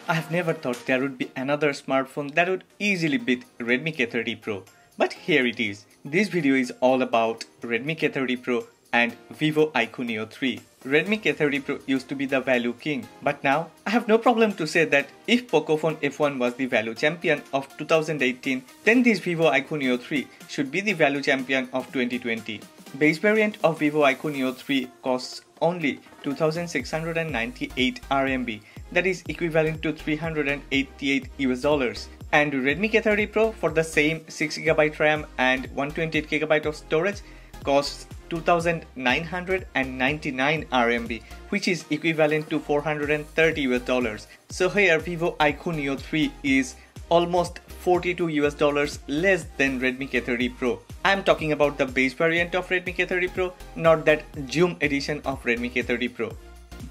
I have never thought there would be another smartphone that would easily beat Redmi K30 Pro. But here it is. This video is all about Redmi K30 Pro and Vivo IQOO NEO 3. Redmi K30 Pro used to be the value king, but now I have no problem to say that if Pocophone F1 was the value champion of 2018, then this Vivo IQOO NEO 3 should be the value champion of 2020. Base variant of Vivo IQOO NEO 3 costs only 2,698 RMB, that is equivalent to $388 US. And Redmi K30 Pro for the same 6GB RAM and 128GB of storage costs 2,999 RMB, which is equivalent to $430 US. So here Vivo IQOO NEO 3 is almost $42 US less than Redmi K30 Pro. I am talking about the base variant of Redmi K30 Pro, not that Zoom edition of Redmi K30 Pro.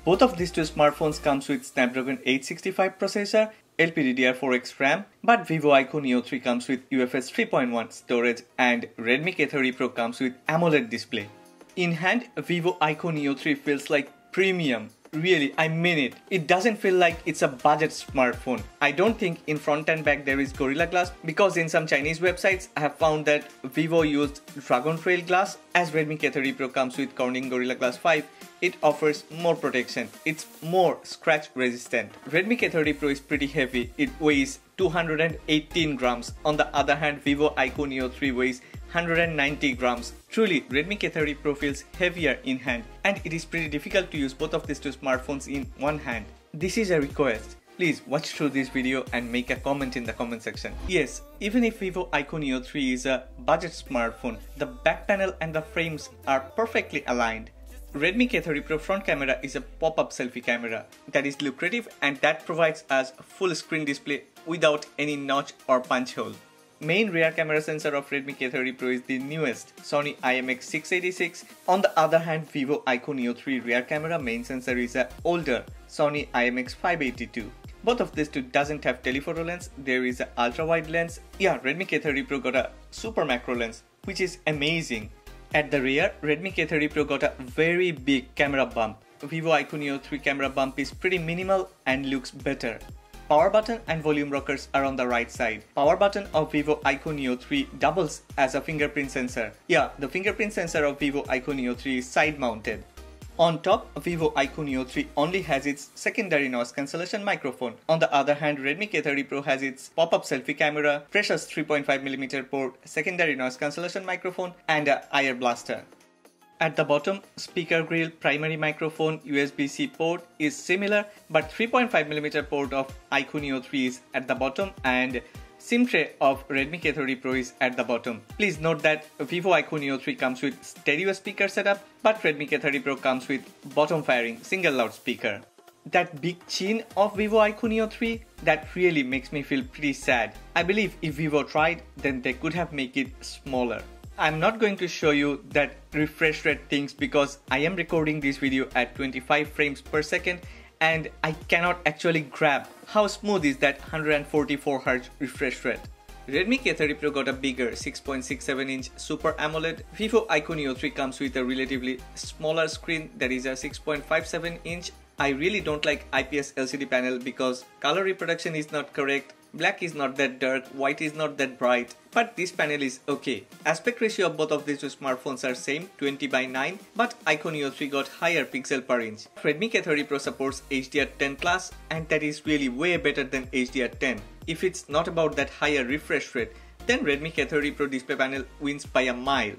Both of these two smartphones comes with Snapdragon 865 processor, LPDDR4X RAM, but Vivo IQOO NEO 3 comes with UFS 3.1 storage and Redmi K30 Pro comes with AMOLED display. In hand, Vivo IQOO NEO 3 feels like premium. Really, I mean it. It doesn't feel like it's a budget smartphone. I don't think in front and back there is Gorilla Glass, because in some Chinese websites I have found that Vivo used Dragon Trail glass. As Redmi K30 Pro comes with Corning Gorilla Glass 5, it offers more protection. It's more scratch resistant. Redmi K30 Pro is pretty heavy. It weighs 218 grams. On the other hand, Vivo IQOO NEO 3 weighs 190 grams. Truly, Redmi K30 Pro feels heavier in hand, and it is pretty difficult to use both of these two smartphones in one hand. This is a request. Please watch through this video and make a comment in the comment section. Yes, even if Vivo IQOO NEO 3 is a budget smartphone, the back panel and the frames are perfectly aligned. Redmi K30 Pro front camera is a pop-up selfie camera that is lucrative and that provides us a full screen display without any notch or punch hole. Main rear camera sensor of Redmi K30 Pro is the newest Sony IMX686. On the other hand, Vivo IQOO NEO 3 rear camera main sensor is an older Sony IMX582. Both of these two doesn't have telephoto lens, there is an ultra wide lens. Yeah, Redmi K30 Pro got a super macro lens, which is amazing. At the rear, Redmi K30 Pro got a very big camera bump. Vivo IQOO NEO 3 camera bump is pretty minimal and looks better. Power button and volume rockers are on the right side. Power button of Vivo IQOO NEO 3 doubles as a fingerprint sensor. Yeah, the fingerprint sensor of Vivo IQOO NEO 3 is side mounted. On top, Vivo IQOO NEO 3 only has its secondary noise cancellation microphone. On the other hand, Redmi K30 Pro has its pop-up selfie camera, precious 3.5mm port, secondary noise cancellation microphone and a IR blaster. At the bottom, speaker grill, primary microphone, USB-C port is similar, but 3.5mm port of IQOO NEO 3 is at the bottom and SIM tray of Redmi K30 Pro is at the bottom. Please note that Vivo IQOO NEO 3 comes with stereo speaker setup, but Redmi K30 Pro comes with bottom firing single loudspeaker. That big chin of Vivo IQOO NEO 3, that really makes me feel pretty sad. I believe if Vivo tried, then they could have made it smaller. I'm not going to show you that refresh rate things because I am recording this video at 25 frames per second and I cannot actually grab how smooth is that 144Hz refresh rate. Redmi K30 Pro got a bigger 6.67-inch Super AMOLED. Vivo IQOO NEO 3 comes with a relatively smaller screen that is a 6.57-inch. I really don't like IPS LCD panel because color reproduction is not correct. Black is not that dark, white is not that bright, but this panel is okay. Aspect ratio of both of these two smartphones are same, 20:9, but IQOO NEO 3 got higher pixel per inch. Redmi K30 Pro supports HDR10+, and that is really way better than HDR10. If it's not about that higher refresh rate, then Redmi K30 Pro display panel wins by a mile.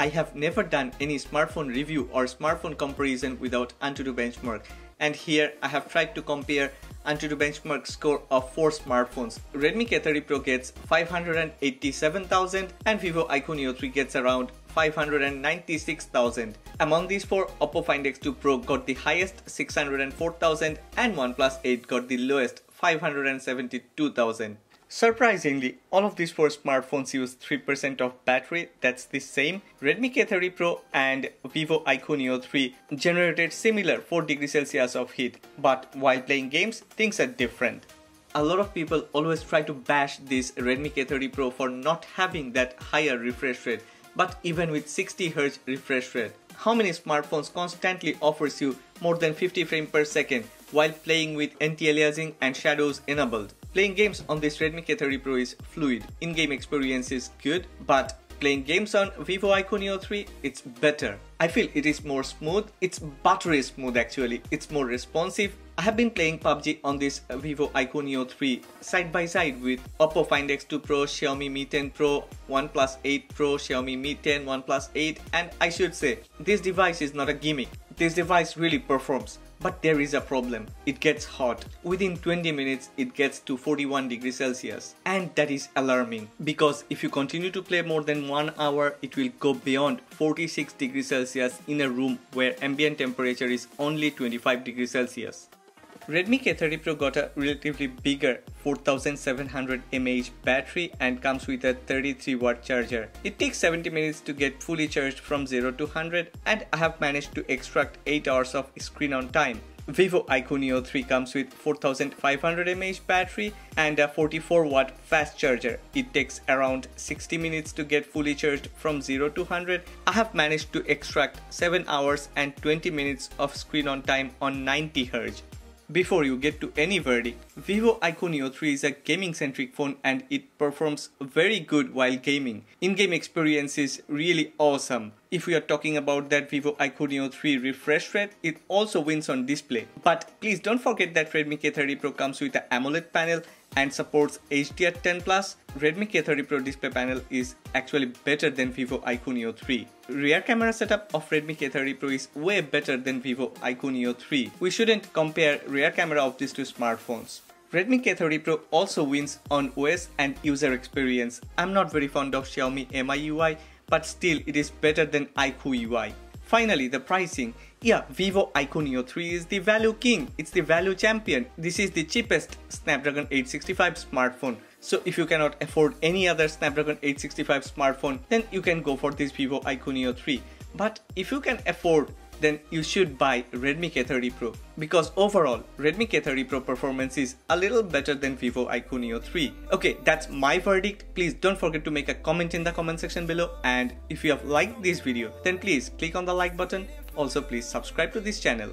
I have never done any smartphone review or smartphone comparison without AnTuTu benchmark, and here I have tried to compare AnTuTu benchmark score of 4 smartphones. Redmi K30 Pro gets 587,000 and Vivo IQOO NEO 3 gets around 596,000. Among these 4, Oppo Find X2 Pro got the highest 604,000 and OnePlus 8 got the lowest 572,000. Surprisingly, all of these 4 smartphones use 3% of battery, that's the same. Redmi K30 Pro and Vivo IQOO NEO 3 generated similar 4 degrees Celsius of heat, but while playing games, things are different. A lot of people always try to bash this Redmi K30 Pro for not having that higher refresh rate, but even with 60Hz refresh rate, how many smartphones constantly offers you more than 50 frames per second while playing with anti-aliasing and shadows enabled. Playing games on this Redmi K30 Pro is fluid. In-game experience is good, but playing games on Vivo IQOO NEO 3, it's better. I feel it is more smooth. It's buttery smooth actually. It's more responsive. I have been playing PUBG on this Vivo IQOO NEO 3 side by side with Oppo Find X2 Pro, Xiaomi Mi 10 Pro, OnePlus 8 Pro, Xiaomi Mi 10, OnePlus 8, and I should say, this device is not a gimmick. This device really performs. But there is a problem. It gets hot. Within 20 minutes, it gets to 41 degrees Celsius. And that is alarming because if you continue to play more than 1 hour, it will go beyond 46 degrees Celsius in a room where ambient temperature is only 25 degrees Celsius. Redmi K30 Pro got a relatively bigger 4700 mAh battery and comes with a 33 watt charger. It takes 70 minutes to get fully charged from 0 to 100 and I have managed to extract 8 hours of screen on time. Vivo IQOO NEO 3 comes with 4500 mAh battery and a 44 watt fast charger. It takes around 60 minutes to get fully charged from 0 to 100. I have managed to extract 7 hours and 20 minutes of screen on time on 90 Hz. Before you get to any verdict, Vivo IQOO NEO 3 is a gaming-centric phone and it performs very good while gaming. In-game experience is really awesome. If we are talking about that Vivo IQOO NEO 3 refresh rate, it also wins on display. But please don't forget that Redmi K30 Pro comes with an AMOLED panel and supports HDR10+. Redmi K30 Pro display panel is actually better than Vivo IQOO NEO 3. Rear camera setup of Redmi K30 Pro is way better than Vivo IQOO NEO 3. We shouldn't compare rear camera of these two smartphones. Redmi K30 Pro also wins on OS and user experience. I'm not very fond of Xiaomi Mi UI, but still it is better than iQOO UI. Finally, the pricing. Yeah, Vivo IQOO NEO 3 is the value king. It's the value champion. This is the cheapest Snapdragon 865 smartphone. So if you cannot afford any other Snapdragon 865 smartphone, then you can go for this Vivo IQOO NEO 3. But if you can afford, then you should buy Redmi K30 Pro. Because overall, Redmi K30 Pro performance is a little better than Vivo IQOO NEO 3. Okay, that's my verdict. Please don't forget to make a comment in the comment section below. And if you have liked this video, then please click on the like button. Also, please subscribe to this channel.